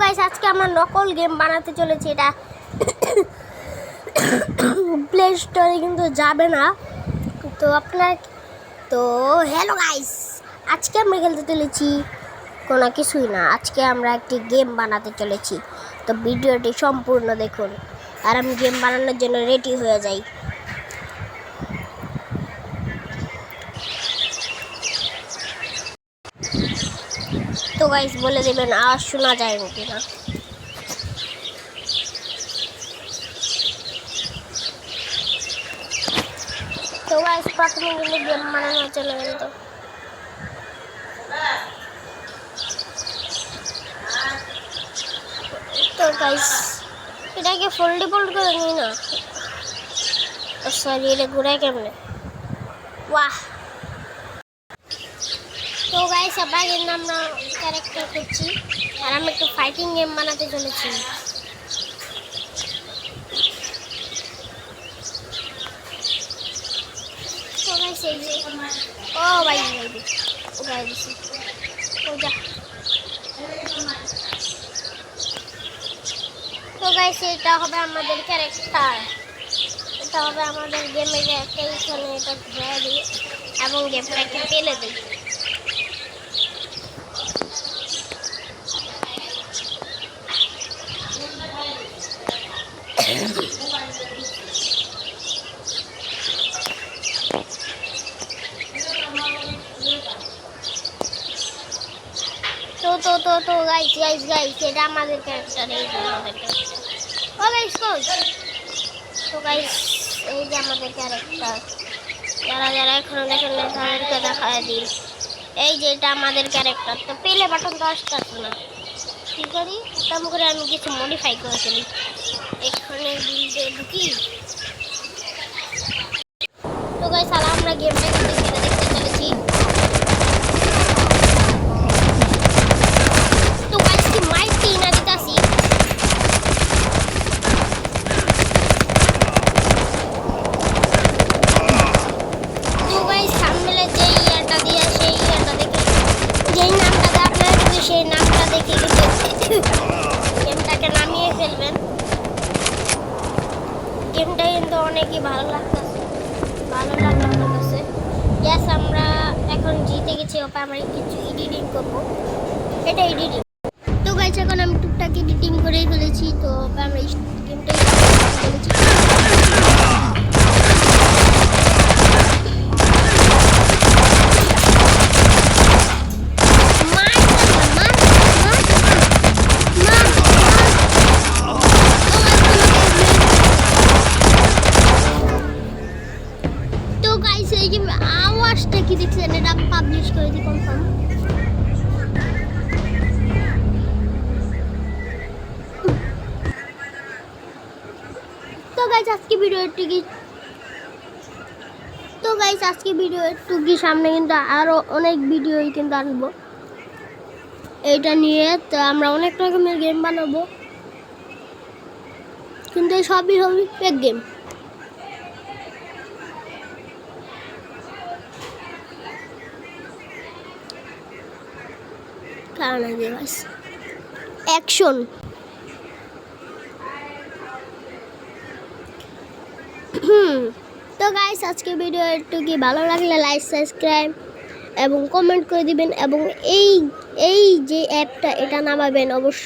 Guys আজকে আমরা নকল গেম বানাতে চলেছি। এটা প্লে স্টোরে কিন্তু যাবে না। তো আপনার হ্যালো গাইস, আজকে আমরা খেলতে চলেছি কোনো কিছুই না, আজকে আমরা একটি গেম বানাতে চলেছি। তো ভিডিওটি সম্পূর্ণ দেখুন আর আমি গেম বানানোর জন্য রেডি হয়ে যাই। তো গাইস বলে দেবেন আওয়াজ শোনা যায় নাকি না। তো গাইস প্রথমে কিন্তু গেম বানানোর জন্য তো গাইস এটাকে ফোল্ড করে নিই না, সরি এটা ঘুরায় কেমনে, বাহ। তো গাইস আবার কিন্তু আমরা ক্যারেক্টার করছি আর আমি একটু ফাইটিং গেম বানাতে চলেছি। তো গাইস এই যে ও ভাই উঠাই দিছি, ও যা। তো গাইস এটা হবে আমাদের ক্যারেক্টার, এটা হবে আমাদের গেমের একটা এখানে এটা ঘুরিয়ে দিই এবং গেমটাকে ফেলে দিই। তো গাইস এটা আমাদের ক্যারেক্টার, এই যে আমাদের ক্যারেক্টার। ও গাইস কই? তো গাইস এই যে আমাদের ক্যারেক্টার, যারা এখনো দেখেন না তাদেরকে দেখায় দিই। এই যে এটা আমাদের ক্যারেক্টার। তো পেলে বাটন তো আসতেছে না, কি করি তেমন করে আমি কিছু মডিফাই করে ফেলি। এখানে বিল্ডে ঢুকি। তো গাইস আমরা গেমটা কিন্তু খেলে দেখতে চলেছি। তো গাইস কি মাইটি না দিতাছি। তো গাইস সামনে যেই এটা দিয়ে সেই এটা দেখে যেই নামটা আপনারা যদি সেই নামটা দেখে গেমটাকে নামিয়ে ফেলবেন। গেমটা কিন্তু অনেকই ভালো লাগতেছে আমার কাছে। গ্যাস আমরা এখন জিতে গেছি, ওপরে আমরা কিছু এডিটিং করবো, এটা এডিটিং। তো গাইস এখন আমি টুকটাক এডিটিং করেই ফেলেছি। তো আমরা গেমটা ফেলেছি। আওয়াজটা কি দেখছেন, এটা আমি পাবলিশ করে দিই কনফার্ম। তো গাইস আজকে ভিডিও একটু কি সামনে কিন্তু আরো অনেক ভিডিওই কিন্তু আসবো এইটা নিয়ে। তো আমরা অনেক রকমের গেম বানাবো, কিন্তু সবই হবে ফেক গেম। কারণ অ্যাকশন। তো গাইস আজকে ভিডিও একটু কি ভালো লাগলে লাইক সাবস্ক্রাইব এবং কমেন্ট করে দিবেন এবং এই যে অ্যাপটা এটা নামাবেন অবশ্যই।